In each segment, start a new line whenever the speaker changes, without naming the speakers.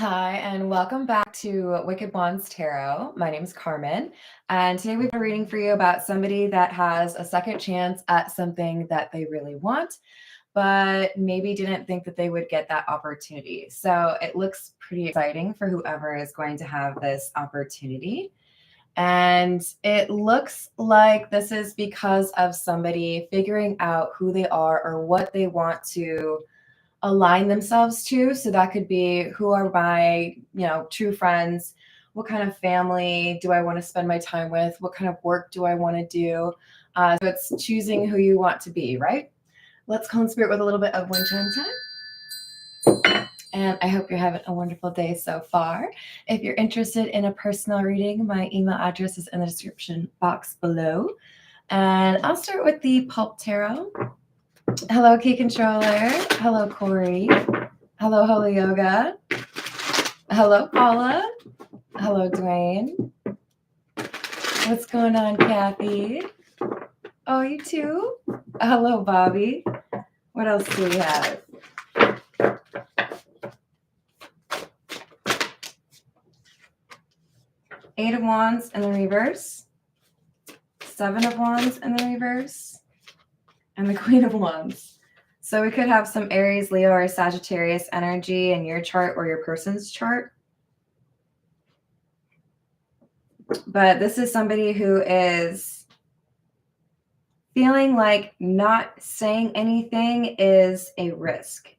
Hi, and welcome back to Wicked Wands Tarot. My name is Carmen, and today we have a reading for you about somebody that has a second chance at something that they really want, but maybe didn't think that they would get that opportunity. So it looks pretty exciting for whoever is going to have this opportunity. And it looks like this is because of somebody figuring out who they are or what they want to align themselves to. So that could be, who are my, true friends? What kind of family do I want to spend my time with? What kind of work do I want to do? So it's choosing who you want to be, right? Let's call in spirit with a little bit of wind chime time. And I hope you're having a wonderful day so far. If you're interested in a personal reading, my email address is in the description box below. And I'll start with the Pulp Tarot. Hello, Key Controller. Hello, Corey. Hello, Holy Yoga. Hello, Paula. Hello, Dwayne. What's going on, Kathy? Oh, you too? Hello, Bobby. What else do we have? Eight of Wands in the reverse. Seven of Wands in the reverse. And the Queen of Wands. So we could have some Aries, Leo, or Sagittarius energy in your chart or your person's chart. But this is somebody who is feeling like not saying anything is a risk,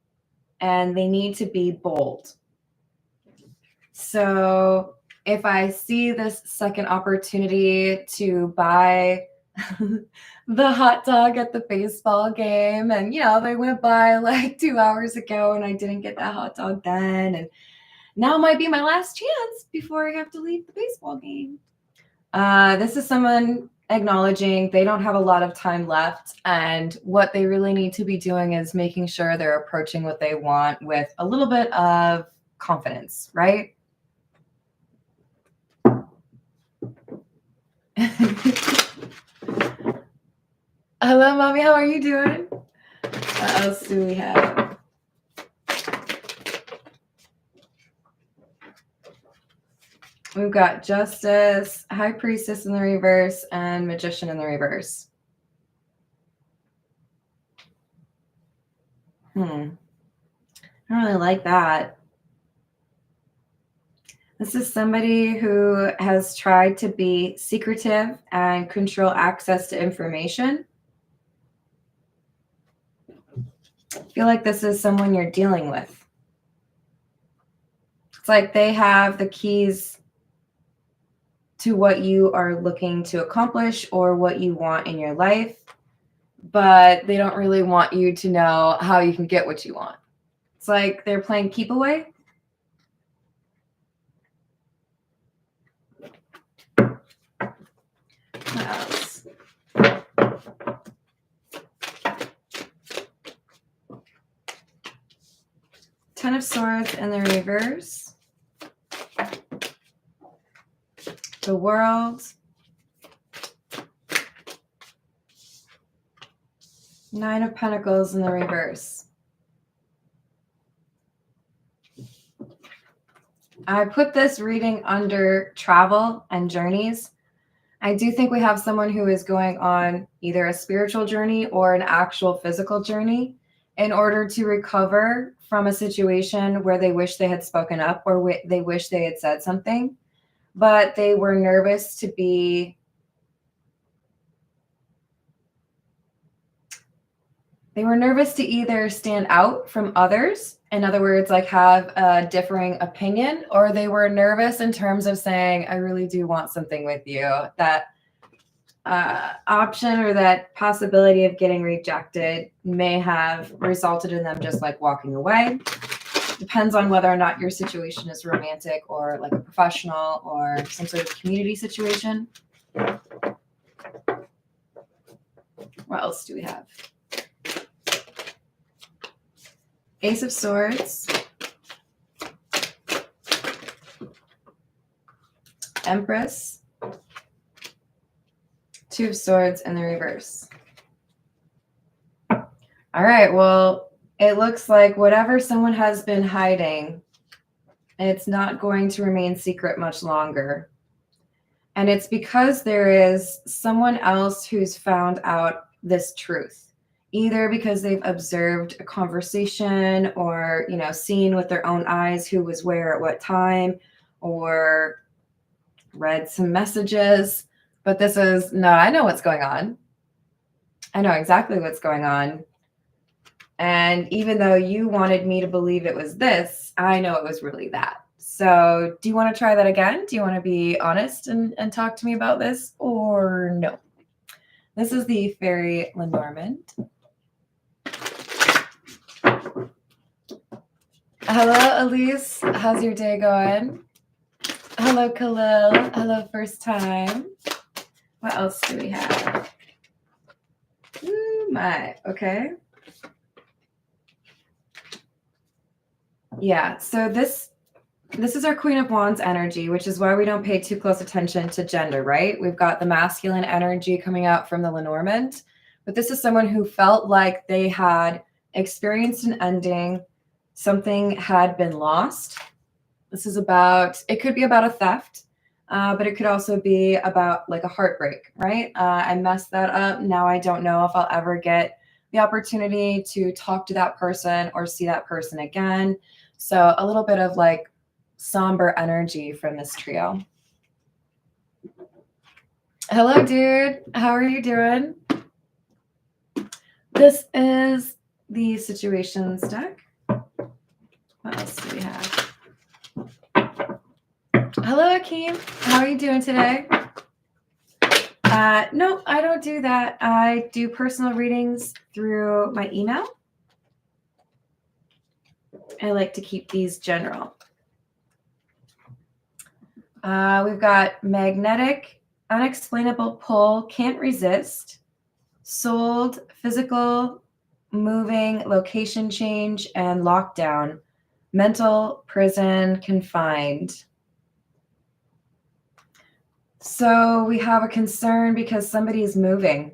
and they need to be bold. So if I see this second opportunity to buy the hot dog at the baseball game, and they went by like 2 hours ago and I didn't get that hot dog then, and now might be my last chance before I have to leave the baseball game. This is someone acknowledging they don't have a lot of time left, and what they really need to be doing is making sure they're approaching what they want with a little bit of confidence, right? Hello, Mommy. How are you doing? What else do we have? We've got Justice, High Priestess in the reverse, and Magician in the reverse. I don't really like that. This is somebody who has tried to be secretive and control access to information. I feel like this is someone you're dealing with. It's like they have the keys to what you are looking to accomplish or what you want in your life, but they don't really want you to know how you can get what you want. It's like they're playing keep away. What else? Ten of Swords in the reverse. The World. Nine of Pentacles in the reverse. I put this reading under travel and journeys. I do think we have someone who is going on either a spiritual journey or an actual physical journey in order to recover from a situation where they wish they had spoken up or they wish they had said something, but they were nervous to be either stand out from others, in other words, like have a differing opinion, or they were nervous in terms of saying, I really do want something with you. That option or that possibility of getting rejected may have resulted in them just like walking away. Depends on whether or not your situation is romantic or like a professional or some sort of community situation. What else do we have? Ace of Swords, Empress, Two of Swords in the reverse. All right, well, it looks like whatever someone has been hiding It's not going to remain secret much longer. And it's because there is someone else who's found out this truth, either because they've observed a conversation or, seen with their own eyes who was where at what time, or read some messages. But no, I know what's going on. I know exactly what's going on. And even though you wanted me to believe it was this, I know it was really that. So do you want to try that again? Do you want to be honest and talk to me about this, or no? This is the Fairy Lenormand. Hello, Elise. How's your day going? Hello, Khalil. Hello, first time. What else do we have? Ooh, my. Okay. Yeah, so this is our Queen of Wands energy, which is why we don't pay too close attention to gender, right? We've got the masculine energy coming out from the Lenormand, but this is someone who felt like they had experienced an ending, something had been lost. This is it could be about a theft, but it could also be about like a heartbreak, right? I messed that up. Now I don't know if I'll ever get the opportunity to talk to that person or see that person again. So a little bit of like somber energy from this trio. Hello, dude. How are you doing? This is the situations deck. What else do we have? Hello, Akeem. How are you doing today? No, I don't do that. I do personal readings through my email. I like to keep these general. We've got magnetic, unexplainable pull, can't resist, sold, physical, moving, location change, and lockdown, mental, prison, confined. So we have a concern because somebody is moving.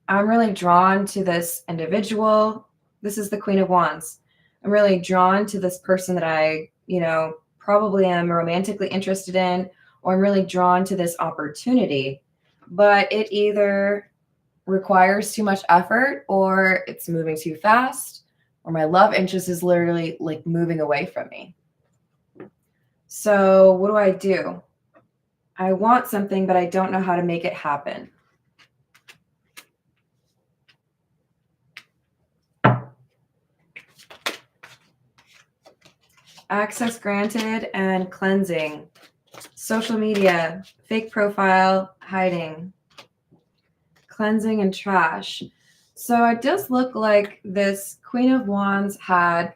I'm really drawn to this individual. This is the Queen of Wands. I'm really drawn to this person that I, probably am romantically interested in, or I'm really drawn to this opportunity. But it either requires too much effort, or it's moving too fast, or my love interest is literally like moving away from me. So what do? I want something, but I don't know how to make it happen. Access granted and cleansing. Social media, fake profile, hiding. Cleansing and trash. So it does look like this Queen of Wands had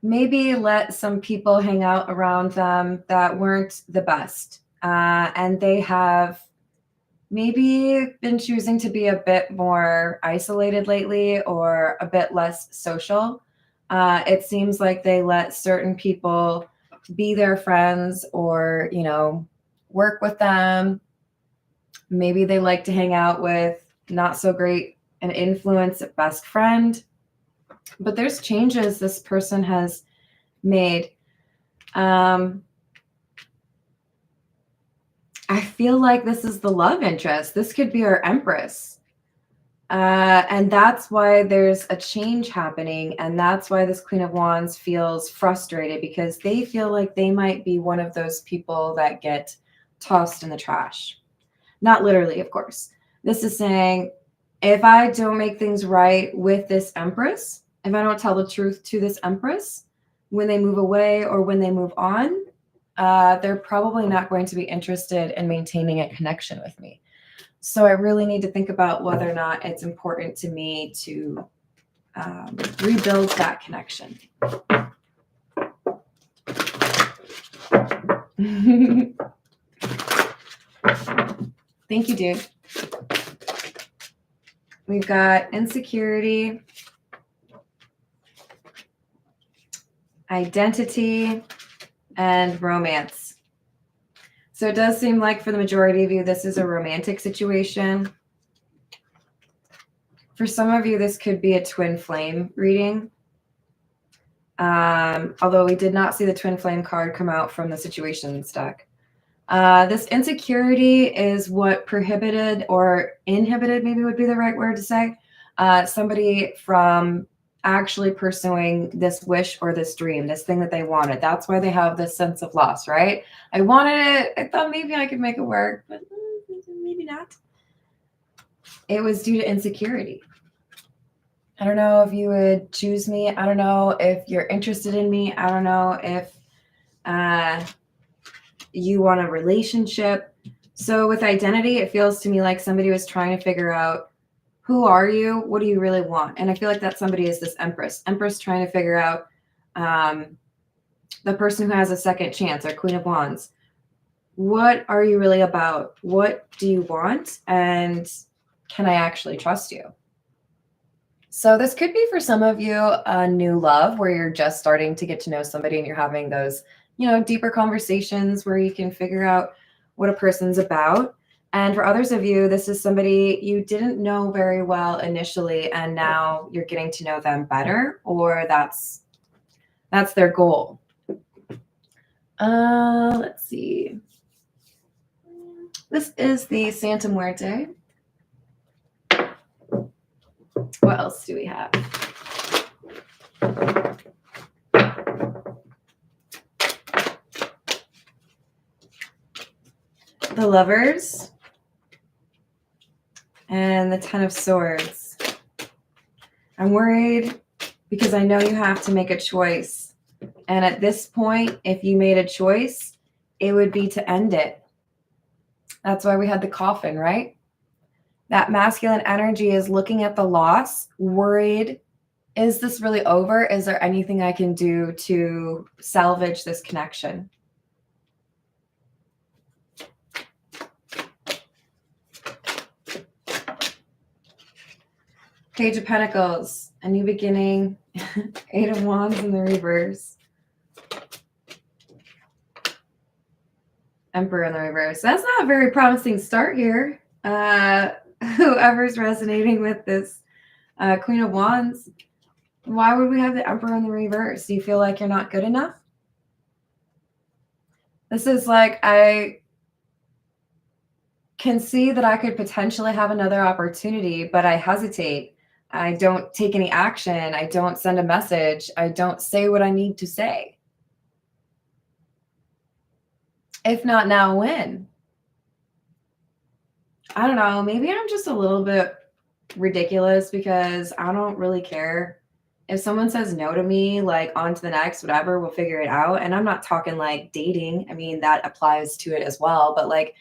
maybe let some people hang out around them that weren't the best. And they have maybe been choosing to be a bit more isolated lately, or a bit less social. It seems like they let certain people be their friends, or, work with them. Maybe they like to hang out with not so great an influence best friend. But there's changes this person has made. I feel like this is the love interest. This could be our Empress. And that's why there's a change happening. And that's why this Queen of Wands feels frustrated, because they feel like they might be one of those people that get tossed in the trash. Not literally, of course. This is saying, if I don't make things right with this Empress, if I don't tell the truth to this Empress, when they move away or when they move on, they're probably not going to be interested in maintaining a connection with me. So I really need to think about whether or not it's important to me to rebuild that connection. Thank you, dude. We've got insecurity, identity, and romance. So it does seem like for the majority of you, this is a romantic situation. For some of you, this could be a twin flame reading. Although we did not see the twin flame card come out from the situations deck. This insecurity is what prohibited or inhibited, maybe would be the right word to say, somebody from actually pursuing this wish or this dream, this thing that they wanted. That's why they have this sense of loss, right? I wanted it. I thought maybe I could make it work, but maybe not. It was due to insecurity. I don't know if you would choose me. I don't know if you're interested in me. I don't know if you want a relationship. So with identity, it feels to me like somebody was trying to figure out, who are you? What do you really want? And I feel like that somebody is this Empress. Empress trying to figure out the person who has a second chance, or Queen of Wands. What are you really about? What do you want? And can I actually trust you? So this could be for some of you a new love where you're just starting to get to know somebody and you're having those, deeper conversations where you can figure out what a person's about. And for others of you, this is somebody you didn't know very well initially, and now you're getting to know them better, or that's their goal. Let's see. This is the Santa Muerte. What else do we have? The Lovers and the Ten of Swords. I'm worried because I know you have to make a choice. And at this point, if you made a choice, it would be to end it. That's why we had the coffin, right? That masculine energy is looking at the loss, worried. Is this really over? Is there anything I can do to salvage this connection? Page of Pentacles, a new beginning. Eight of Wands in the reverse. Emperor in the reverse. That's not a very promising start here. Whoever's resonating with this Queen of Wands, why would we have the Emperor in the reverse? Do you feel like you're not good enough? This is like, I can see that I could potentially have another opportunity, but I hesitate. I don't take any action. I don't send a message. I don't say what I need to say. If not now, when? I don't know. Maybe I'm just a little bit ridiculous because I don't really care. If someone says no to me, like on to the next, whatever, we'll figure it out. And I'm not talking like dating. I mean, that applies to it as well. But like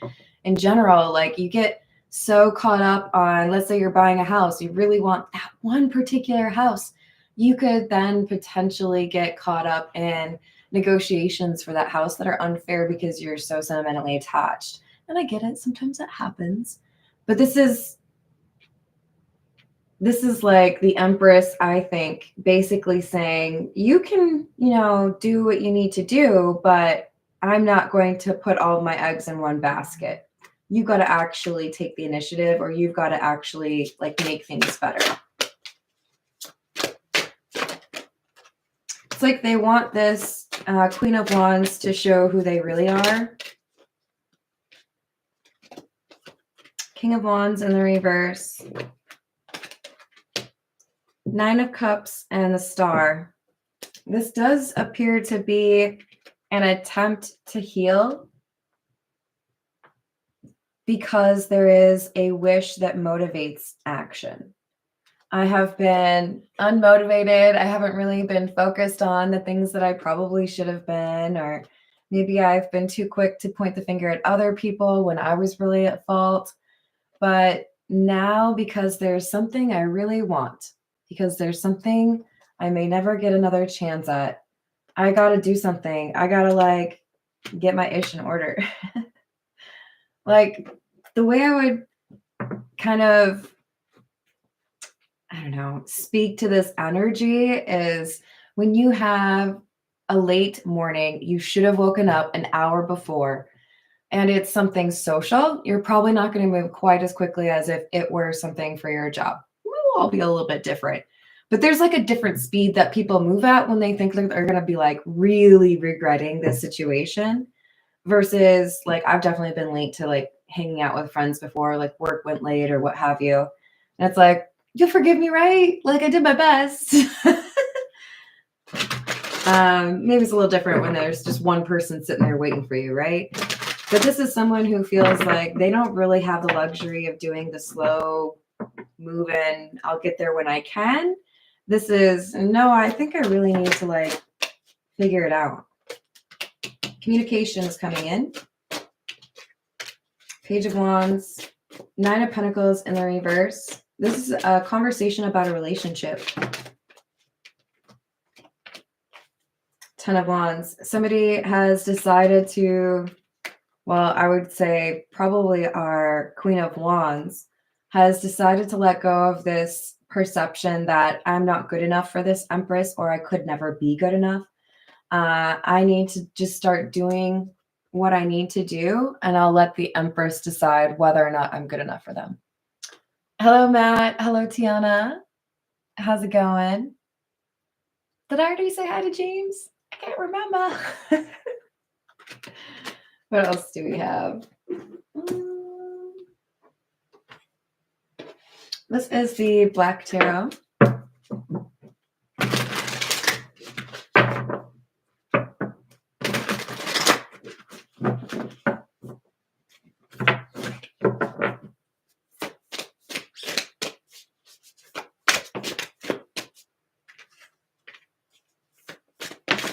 in general, like you get so caught up on, let's say you're buying a house, you really want that one particular house. You could then potentially get caught up in negotiations for that house that are unfair because you're so sentimentally attached. And I get it. Sometimes that happens. But this is like the Empress, I think, basically saying, you can, do what you need to do, but I'm not going to put all of my eggs in one basket. You've got to actually take the initiative, or you've got to actually like make things better. It's like they want this Queen of Wands to show who they really are. King of Wands in the reverse. Nine of Cups and the Star. This does appear to be an attempt to heal because there is a wish that motivates action. I have been unmotivated. I haven't really been focused on the things that I probably should have been, or maybe I've been too quick to point the finger at other people when I was really at fault. But now, because there's something I really want, because there's something I may never get another chance at, I got to do something. I got to like get my ish in order. Like the way I would kind of, I don't know, speak to this energy is when you have a late morning, you should have woken up an hour before, and it's something social, you're probably not going to move quite as quickly as if it were something for your job. We'll all be a little bit different. But there's like a different speed that people move at when they think they're going to be like really regretting this situation versus like I've definitely been late to like hanging out with friends before, like work went late or what have you. And it's like, you'll forgive me, right? Like I did my best. Maybe it's a little different when there's just one person sitting there waiting for you, right? But this is someone who feels like they don't really have the luxury of doing the slow moving, I'll get there when I can. This is, no, I think I really need to like figure it out. Communication is coming in. Page of Wands, Nine of Pentacles in the reverse. This is a conversation about a relationship. Ten of Wands. Somebody has decided to, well, I would say probably our Queen of Wands has decided to let go of this perception that I'm not good enough for this Empress or I could never be good enough. I need to just start doing what I need to do, and I'll let the Empress decide whether or not I'm good enough for them. Hello, Matt. Hello, Tiana. How's it going? Did I already say hi to James? I can't remember. What else do we have? This is the Black Tarot.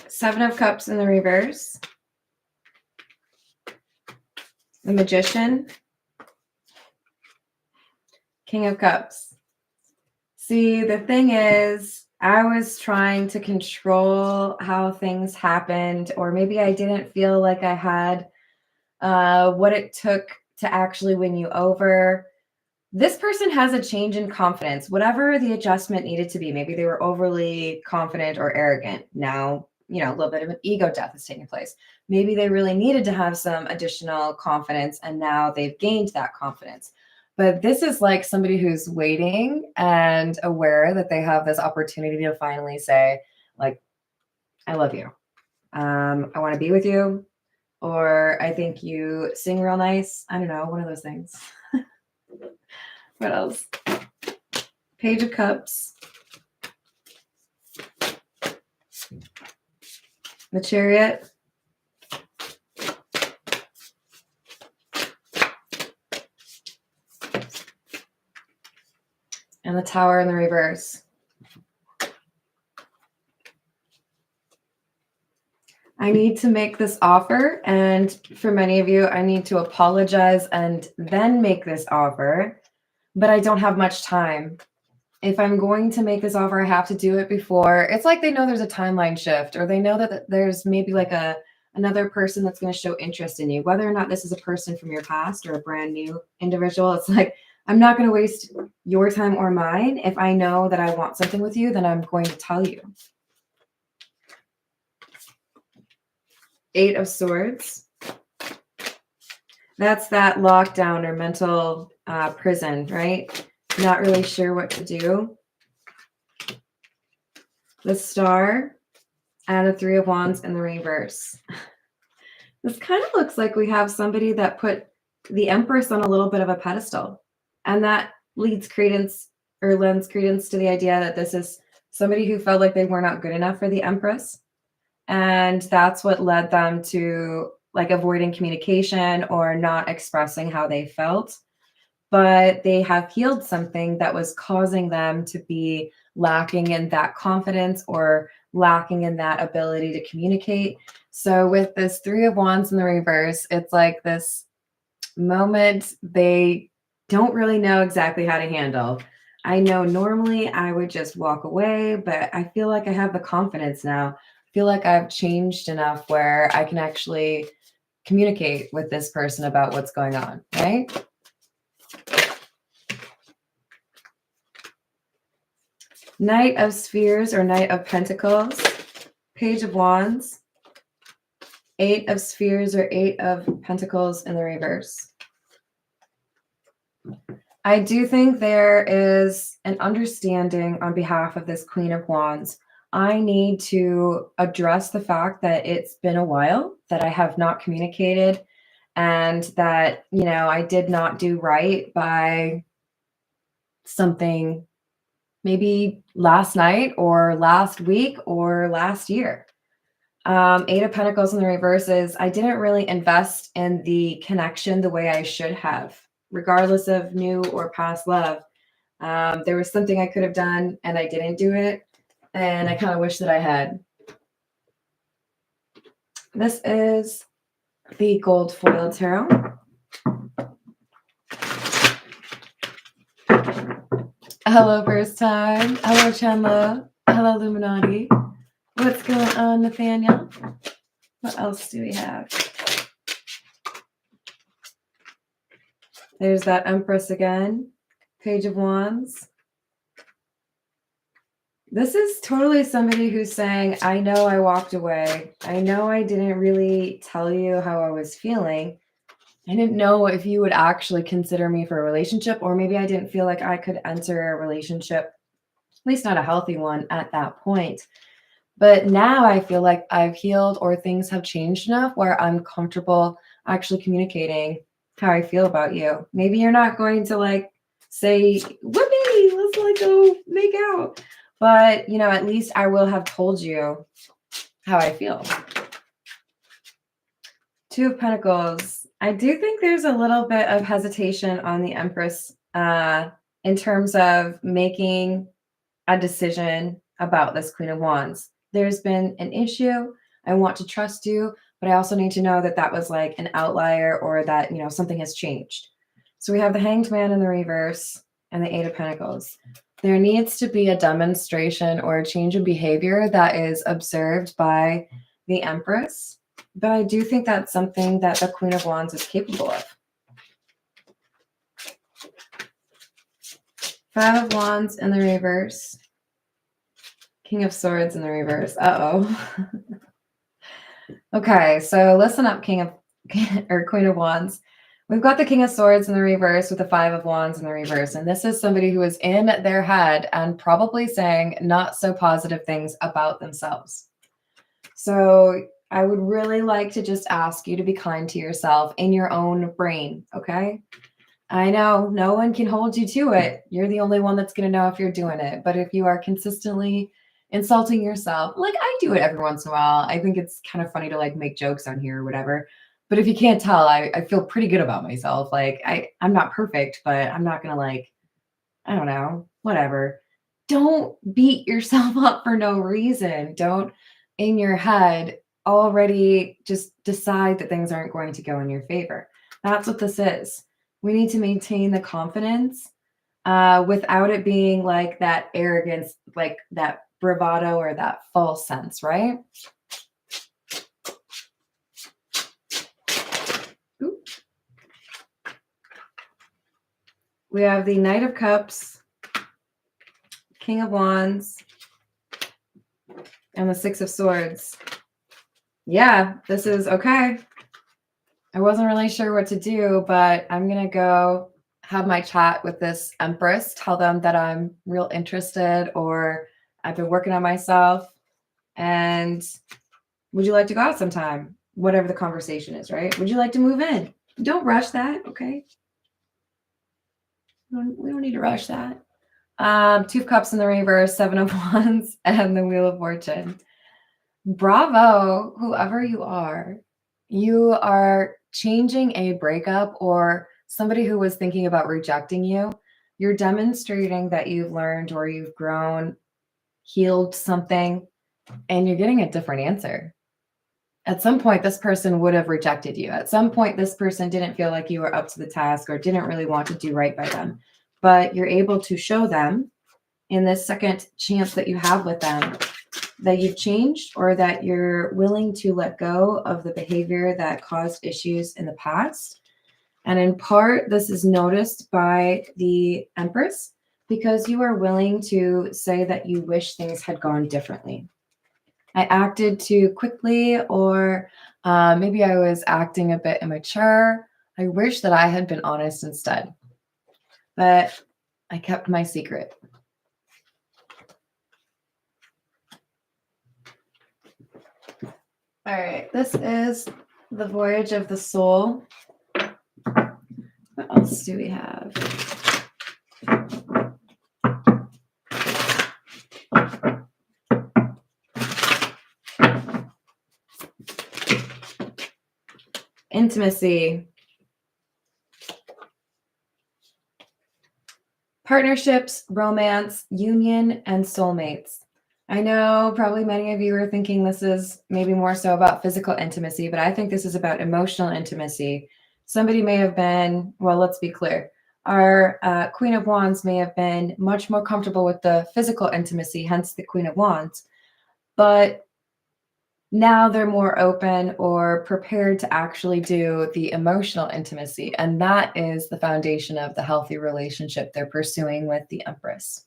Seven of Cups in the reverse. The Magician. King of Cups. See, the thing is, I was trying to control how things happened, or maybe I didn't feel like I had what it took to actually win you over. This person has a change in confidence, whatever the adjustment needed to be. Maybe they were overly confident or arrogant. Now, a little bit of an ego death is taking place. Maybe they really needed to have some additional confidence, and now they've gained that confidence. But this is like somebody who's waiting and aware that they have this opportunity to finally say, like, I love you. I want to be with you. Or I think you sing real nice. I don't know, one of those things. What else? Page of Cups. The Chariot. And the Tower in the reverse. I need to make this offer, and for many of you, I need to apologize and then make this offer, but I don't have much time. If I'm going to make this offer, I have to do it before. It's like they know there's a timeline shift, or they know that there's maybe like another person that's going to show interest in you, whether or not this is a person from your past or a brand new individual. It's like, I'm not going to waste your time or mine. If I know that I want something with you, then I'm going to tell you. Eight of Swords. That's that lockdown or mental prison, right? Not really sure what to do. The Star and the Three of Wands in the reverse. This kind of looks like we have somebody that put the Empress on a little bit of a pedestal. And that lends credence to the idea that this is somebody who felt like they were not good enough for the Empress. And that's what led them to like avoiding communication or not expressing how they felt. But they have healed something that was causing them to be lacking in that confidence or lacking in that ability to communicate. So with this Three of Wands in the reverse, it's like this moment they don't really know exactly how to handle. I know normally I would just walk away, but I feel like I have the confidence now. I feel like I've changed enough where I can actually communicate with this person about what's going on, right? Knight of Spheres or Knight of Pentacles, Page of Wands, Eight of Spheres or Eight of Pentacles in the reverse. I do think there is an understanding on behalf of this Queen of Wands. I need to address the fact that it's been a while that I have not communicated and that, I did not do right by something maybe last night or last week or last year. Eight of Pentacles in the reverse is I didn't really invest in the connection the way I should have, regardless of new or past love. There was something I could have done and I didn't do it. And I kind of wish that I had. This is the Gold Foil Tarot. Hello, first time. Hello, Chandler. Hello, Illuminati. What's going on, Nathaniel? What else do we have? There's that Empress again. Page of Wands. This is totally somebody who's saying, I know I walked away. I know I didn't really tell you how I was feeling. I didn't know if you would actually consider me for a relationship, or maybe I didn't feel like I could enter a relationship, at least not a healthy one at that point. But now I feel like I've healed or things have changed enough where I'm comfortable actually communicating how I feel about you. Maybe you're not going to say, whoopee, let's go make out. But, at least I will have told you how I feel. Two of Pentacles. I do think there's a little bit of hesitation on the Empress in terms of making a decision about this Queen of Wands. There's been an issue. I want to trust you, but I also need to know that that was like an outlier or that, something has changed. So we have the Hanged Man in the reverse and the Eight of Pentacles. There needs to be a demonstration or a change in behavior that is observed by the Empress. But I do think that's something that the Queen of Wands is capable of. Five of Wands in the reverse. King of Swords in the reverse. Uh-oh. Okay, so listen up, Queen of Wands. We've got the King of Swords in the reverse with the Five of Wands in the reverse. And this is somebody who is in their head and probably saying not so positive things about themselves. So I would really like to just ask you to be kind to yourself in your own brain, okay? I know no one can hold you to it. You're the only one that's going to know if you're doing it. But if you are consistently insulting yourself, like I do it every once in a while, I think it's kind of funny to make jokes on here or whatever. But if you can't tell, I feel pretty good about myself. I'm not perfect, but I'm not going to I don't know, whatever. Don't beat yourself up for no reason. Don't in your head already just decide that things aren't going to go in your favor. That's what this is. We need to maintain the confidence without it being like that arrogance, like that bravado or that false sense, right? Ooh. We have the Knight of Cups, King of Wands, and the Six of Swords. Yeah, this is okay. I wasn't really sure what to do, but I'm going to go have my chat with this Empress, tell them that I'm real interested or I've been working on myself. And would you like to go out sometime? Whatever the conversation is, right? Would you like to move in? Don't rush that, okay? We don't need to rush that. Two of Cups in the reverse, Seven of Wands, and the Wheel of Fortune. Bravo, whoever you are changing a breakup or somebody who was thinking about rejecting you. You're demonstrating that you've learned or you've grown, healed something, and you're getting a different answer. At some point, this person would have rejected you. At some point, this person didn't feel like you were up to the task or didn't really want to do right by them. But you're able to show them in this second chance that you have with them that you've changed or that you're willing to let go of the behavior that caused issues in the past. And in part, this is noticed by the Empress because you are willing to say that you wish things had gone differently. I acted too quickly, or maybe I was acting a bit immature. I wish that I had been honest instead. but I kept my secret. All right, this is the voyage of the soul. What else do we have? Intimacy. Partnerships, romance, union, and soulmates. I know probably many of you are thinking this is maybe more so about physical intimacy, but I think this is about emotional intimacy. Somebody may have been, well, let's be clear. Our Queen of Wands may have been much more comfortable with the physical intimacy, hence the Queen of Wands. But now they're more open or prepared to actually do the emotional intimacy. And that is the foundation of the healthy relationship they're pursuing with the Empress.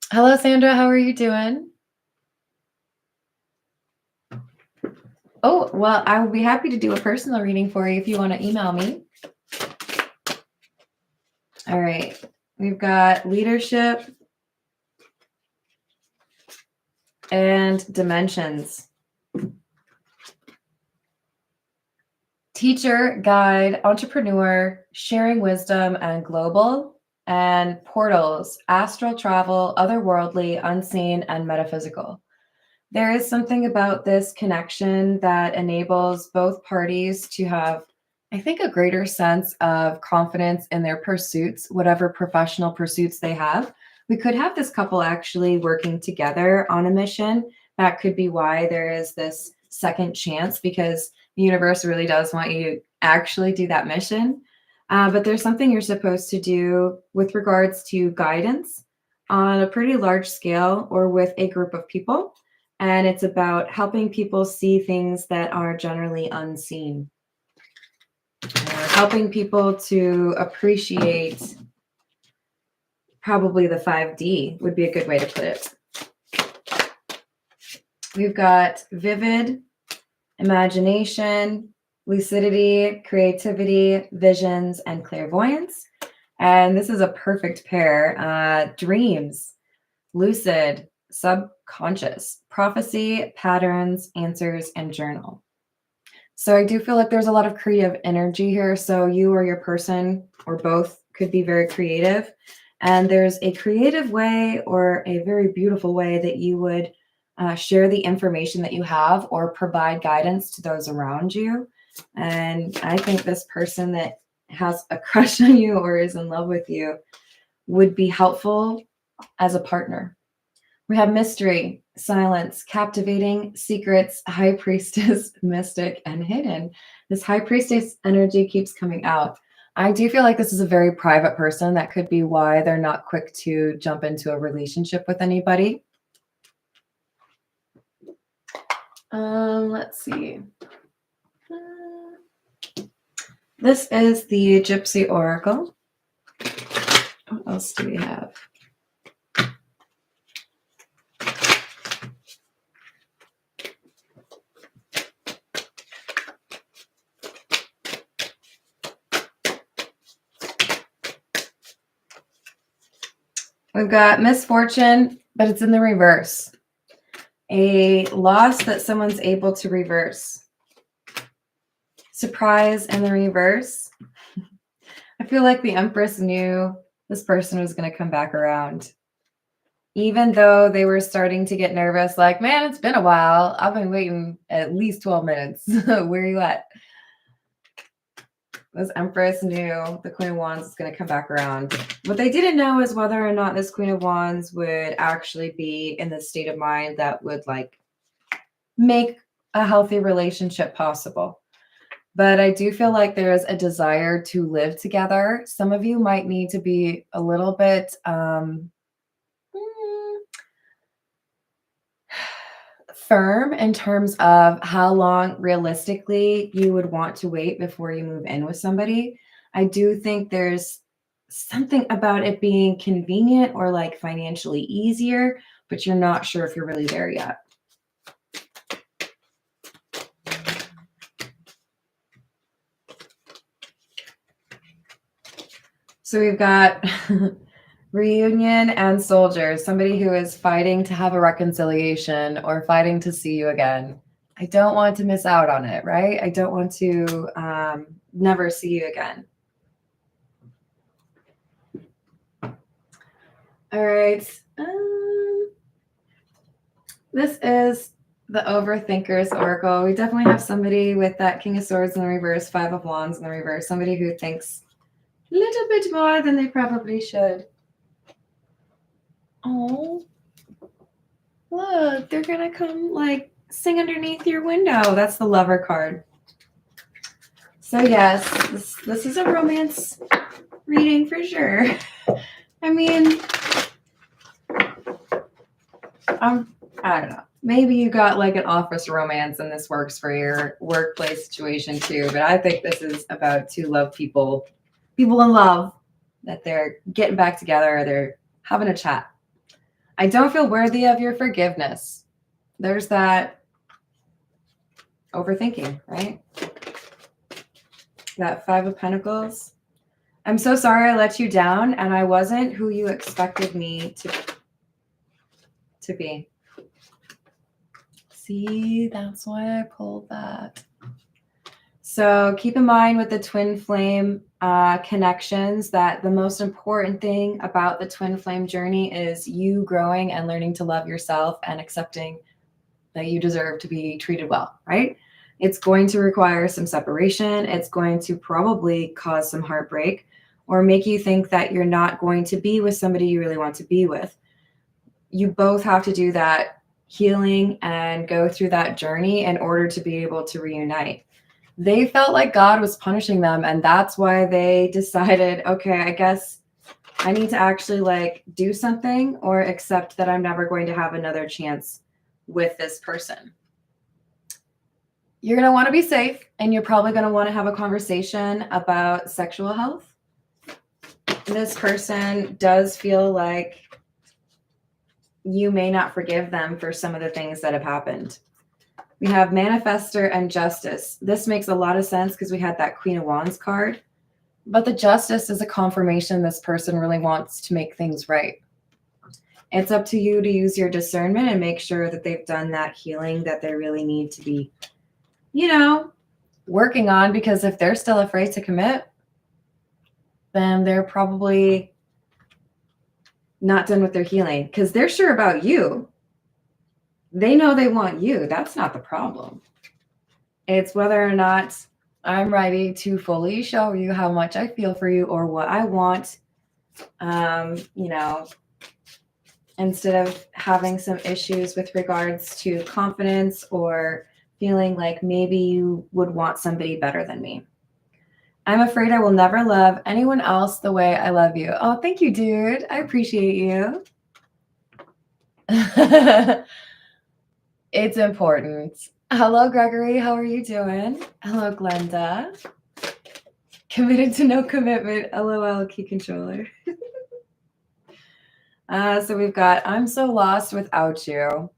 Hello, Sandra. How are you doing? Oh, well, I will be happy to do a personal reading for you if you want to email me. All right. We've got leadership and dimensions. Teacher, guide, entrepreneur, sharing wisdom, and global. And portals, astral travel, otherworldly, unseen, and metaphysical. There is something about this connection that enables both parties to have, I think, a greater sense of confidence in their pursuits, whatever professional pursuits they have. We could have this couple actually working together on a mission. That could be why there is this second chance, because the universe really does want you to actually do that mission. But there's something you're supposed to do with regards to guidance on a pretty large scale or with a group of people. And it's about helping people see things that are generally unseen. Helping people to appreciate, probably the 5D would be a good way to put it. We've got vivid, imagination, lucidity, creativity, visions, and clairvoyance. And this is a perfect pair. Dreams, lucid, subconscious, prophecy, patterns, answers, and journal. So I do feel like there's a lot of creative energy here. So you or your person or both could be very creative. And there's a creative way or a very beautiful way that you would share the information that you have or provide guidance to those around you. And I think this person that has a crush on you or is in love with you would be helpful as a partner. We have mystery, silence, captivating, secrets, high priestess, mystic, and hidden. This high priestess energy keeps coming out. I do feel like this is a very private person. That could be why they're not quick to jump into a relationship with anybody. Let's see. This is the Gypsy Oracle. What else do we have? We've got misfortune, but it's in the reverse. A loss that someone's able to reverse. Surprise in the reverse. I feel like the Empress knew this person was going to come back around. Even though they were starting to get nervous, like, man, it's been a while. I've been waiting at least 12 minutes. Where are you at? This Empress knew the Queen of Wands was going to come back around. What they didn't know is whether or not this Queen of Wands would actually be in the state of mind that would like make a healthy relationship possible. But I do feel like there's a desire to live together. Some of you might need to be a little bit firm in terms of how long realistically you would want to wait before you move in with somebody. I do think there's something about it being convenient or like financially easier, but you're not sure if you're really there yet. So we've got reunion and soldier, somebody who is fighting to have a reconciliation or fighting to see you again. I don't want to miss out on it, right? I don't want to never see you again. All right. This is the Overthinkers Oracle. We definitely have somebody with that King of Swords in the reverse, Five of Wands in the reverse, somebody who thinks a little bit more than they probably should. Oh, look, they're going to come like sing underneath your window. That's the Lover card. So yes, this is a romance reading for sure. I mean, I don't know. Maybe you got like an office romance and this works for your workplace situation too. But I think this is about two love people in love, that they're getting back together. They're having a chat. I don't feel worthy of your forgiveness. There's that overthinking, right? That Five of Pentacles. I'm so sorry I let you down and I wasn't who you expected me to be. See, that's why I pulled that. So keep in mind with the twin flame connections that the most important thing about the twin flame journey is you growing and learning to love yourself and accepting that you deserve to be treated well, right? It's going to require some separation. It's going to probably cause some heartbreak or make you think that you're not going to be with somebody you really want to be with. You both have to do that healing and go through that journey in order to be able to reunite. They felt like God was punishing them, and that's why they decided, okay, I guess I need to actually like do something or accept that I'm never going to have another chance with this person. You're going to want to be safe, and you're probably going to want to have a conversation about sexual health. This person does feel like you may not forgive them for some of the things that have happened. We have Manifestor and Justice. This makes a lot of sense because we had that Queen of Wands card. But the Justice is a confirmation this person really wants to make things right. It's up to you to use your discernment and make sure that they've done that healing that they really need to be, working on. Because if they're still afraid to commit, then they're probably not done with their healing because they're sure about you. They know they want you. That's not the problem. It's whether or not I'm ready to fully show you how much I feel for you or what I want. Instead of having some issues with regards to confidence or feeling like maybe you would want somebody better than me. I'm afraid I will never love anyone else the way I love you. Oh, thank you, dude. I appreciate you. It's important. Hello, Gregory. How are you doing? Hello, Glenda. Committed to no commitment. LOL, key controller. So we've got, I'm so lost without you.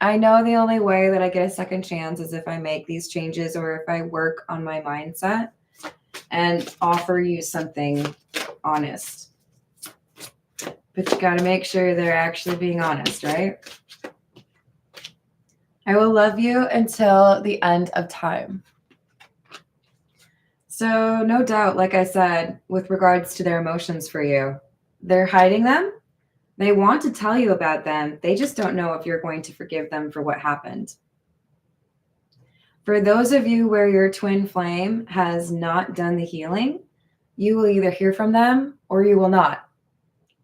I know the only way that I get a second chance is if I make these changes or if I work on my mindset and offer you something honest. But you got to make sure they're actually being honest, right? I will love you until the end of time. So no doubt, like I said, with regards to their emotions for you, they're hiding them. They want to tell you about them. They just don't know if you're going to forgive them for what happened. For those of you where your twin flame has not done the healing, you will either hear from them or you will not.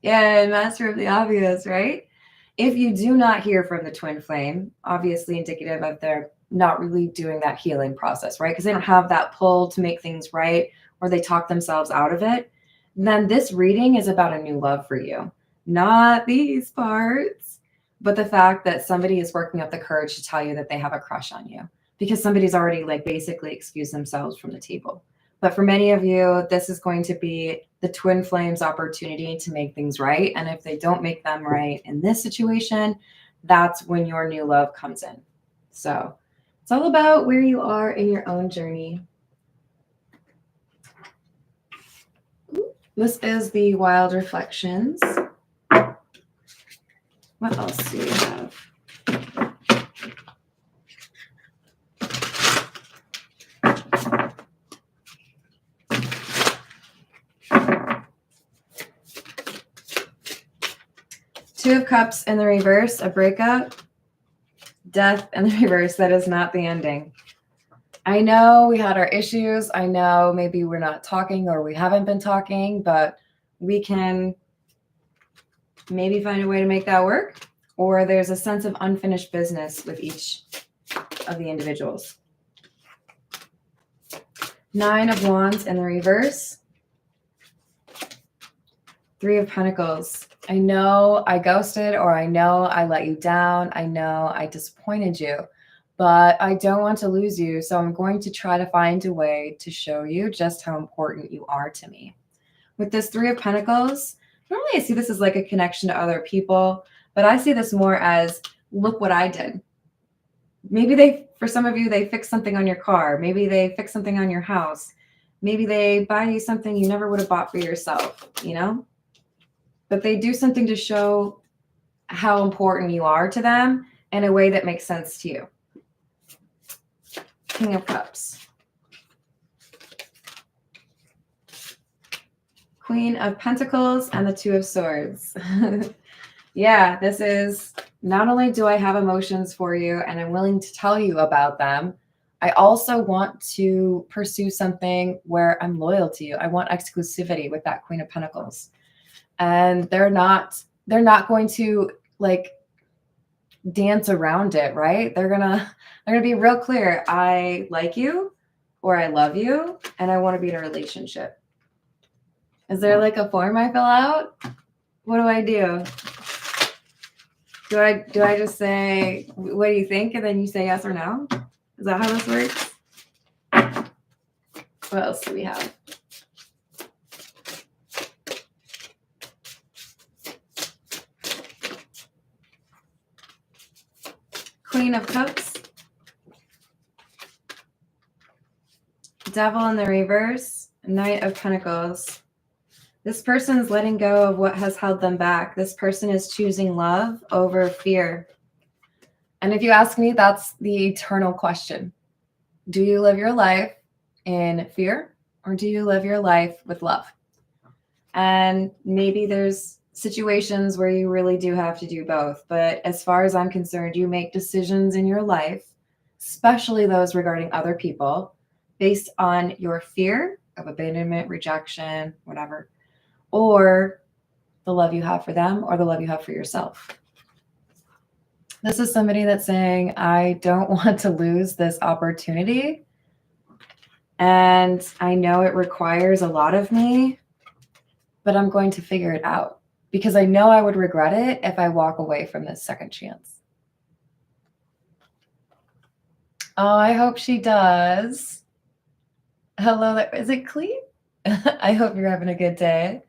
Yeah, master of the obvious, right? If you do not hear from the twin flame, obviously indicative of their not really doing that healing process, right? Because they don't have that pull to make things right or they talk themselves out of it, then this reading is about a new love for you. Not these parts, but the fact that somebody is working up the courage to tell you that they have a crush on you because somebody's already like basically excused themselves from the table. But for many of you, this is going to be the twin flames opportunity to make things right. And if they don't make them right in this situation, that's when your new love comes in. So it's all about where you are in your own journey. This is the Wild Reflections. What else do we have? Two of Cups in the reverse, a breakup. Death in the reverse, that is not the ending. I know we had our issues. I know maybe we're not talking or we haven't been talking, but we can maybe find a way to make that work. Or there's a sense of unfinished business with each of the individuals. Nine of Wands in the reverse. Three of Pentacles. I know I ghosted, or I know I let you down. I know I disappointed you, but I don't want to lose you. So I'm going to try to find a way to show you just how important you are to me. With this Three of Pentacles, normally I see this as like a connection to other people, but I see this more as, look what I did. Maybe for some of you, they fix something on your car. Maybe they fix something on your house. Maybe they buy you something you never would have bought for yourself, you know? But they do something to show how important you are to them in a way that makes sense to you. King of Cups. Queen of Pentacles and the Two of Swords. Yeah, this is, not only do I have emotions for you and I'm willing to tell you about them, I also want to pursue something where I'm loyal to you. I want exclusivity with that Queen of Pentacles. And they're not going to like dance around it, right? They're gonna be real clear. I like you, or I love you, and I want to be in a relationship. Is there like a form I fill out? What do I do? Do I just say, what do you think? And then you say yes or no? Is that how this works? What else do we have? Queen of Cups. Devil in the reverse. Knight of Pentacles. This person's letting go of what has held them back. This person is choosing love over fear. And if you ask me, that's the eternal question. Do you live your life in fear, or do you live your life with love? And maybe there's situations where you really do have to do both. But as far as I'm concerned, you make decisions in your life, especially those regarding other people, based on your fear of abandonment, rejection, whatever, or the love you have for them, or the love you have for yourself. This is somebody that's saying, I don't want to lose this opportunity. And I know it requires a lot of me, but I'm going to figure it out, because I know I would regret it if I walk away from this second chance. Oh, I hope she does. Hello there. Is it Cleve? I hope you're having a good day.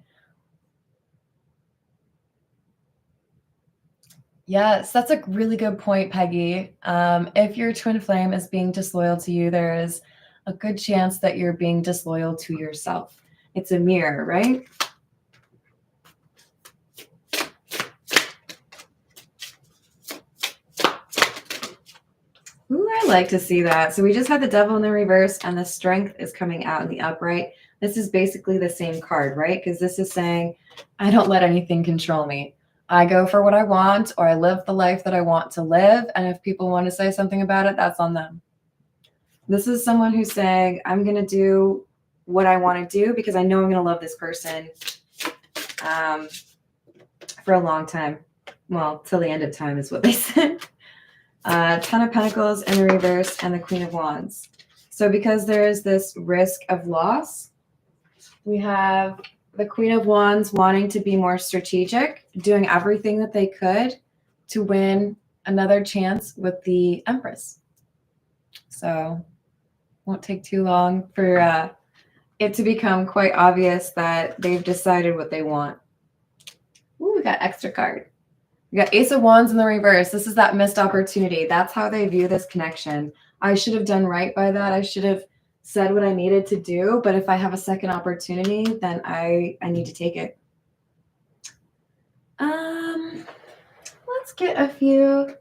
Yes, that's a really good point, Peggy. If your twin flame is being disloyal to you, there is a good chance that you're being disloyal to yourself. It's a mirror, right? Ooh, I like to see that. So we just had the Devil in the reverse, and the Strength is coming out in the upright. This is basically the same card, right? Because this is saying, I don't let anything control me. I go for what I want, or I live the life that I want to live. And if people want to say something about it, that's on them. This is someone who's saying, I'm going to do what I want to do because I know I'm going to love this person for a long time. Well, till the end of time is what they said. Ten of Pentacles in the reverse and the Queen of Wands. So because there is this risk of loss, we have the Queen of Wands wanting to be more strategic, doing everything that they could to win another chance with the Empress. So won't take too long for it to become quite obvious that they've decided what they want. Ooh, we got extra card. We got Ace of Wands in the reverse. This is that missed opportunity. That's how they view this connection. I should have done right by that. I should have said what I needed to do, but if I have a second opportunity, then I need to take it. Let's get a few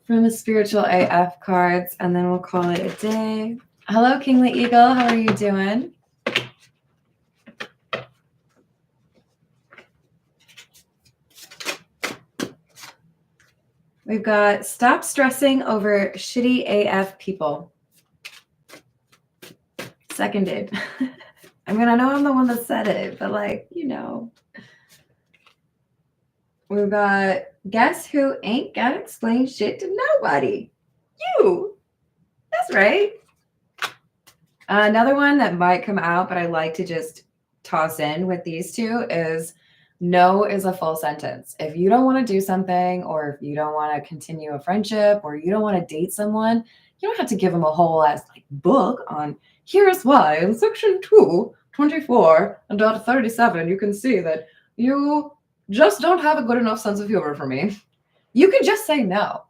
from the spiritual AF cards, and then we'll call it a day. Hello, Kingly Eagle. How are you doing? We've got stop stressing over shitty AF people. Seconded. I mean, I know I'm the one that said it, but like, you know. We've got guess who ain't got to explain shit to nobody? You. That's right. Another one that might come out, but I like to just toss in with these two is no is a full sentence. If you don't want to do something, or if you don't want to continue a friendship, or you don't want to date someone, you don't have to give them a whole ass like book on here's why in section 224 and dot 37 you can see that you just don't have a good enough sense of humor for me. You can just say no.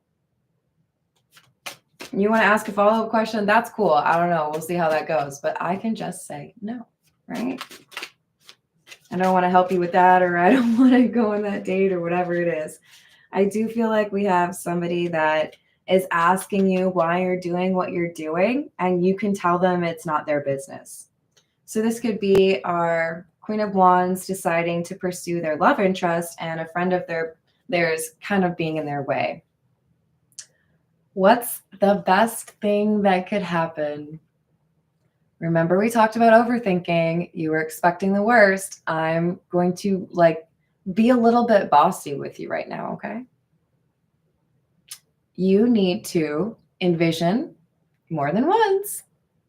You want to ask a follow-up question? That's cool. I don't know. We'll see how that goes. But I can just say no, right? I don't want to help you with that, or I don't want to go on that date, or whatever it is. I do feel like we have somebody that is asking you why you're doing what you're doing, and you can tell them it's not their business. So this could be our Queen of Wands deciding to pursue their love interest, and a friend of theirs kind of being in their way. What's the best thing that could happen? Remember, we talked about overthinking. You were expecting the worst. I'm going to like be a little bit bossy with you right now, okay? You need to envision more than once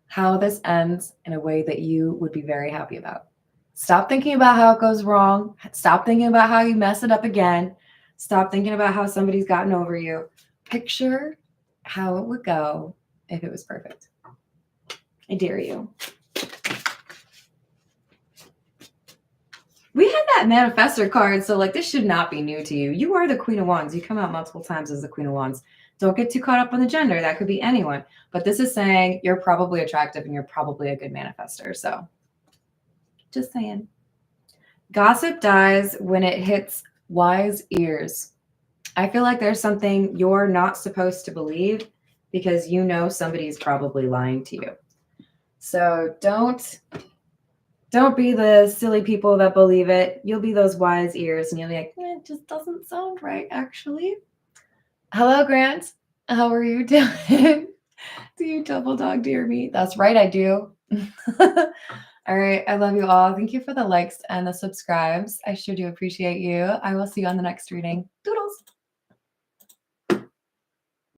how this ends in a way that you would be very happy about. Stop thinking about how it goes wrong. Stop thinking about how you mess it up again. Stop thinking about how somebody's gotten over you. Picture how it would go if it was perfect. I dare you. We had that manifestor card, so like this should not be new to you. You are the Queen of Wands. You come out multiple times as the Queen of Wands. Don't get too caught up on the gender. That could be anyone. But this is saying you're probably attractive and you're probably a good manifester. So just saying. Gossip dies when it hits wise ears. I feel like there's something you're not supposed to believe because you know somebody's probably lying to you. So don't be the silly people that believe it. You'll be those wise ears and you'll be like, it just doesn't sound right, actually. Hello, Grant. How are you doing? Do you double dog dear me? That's right, I do. All right. I love you all. Thank you for the likes and the subscribes. I sure do appreciate you. I will see you on the next reading. Doodles.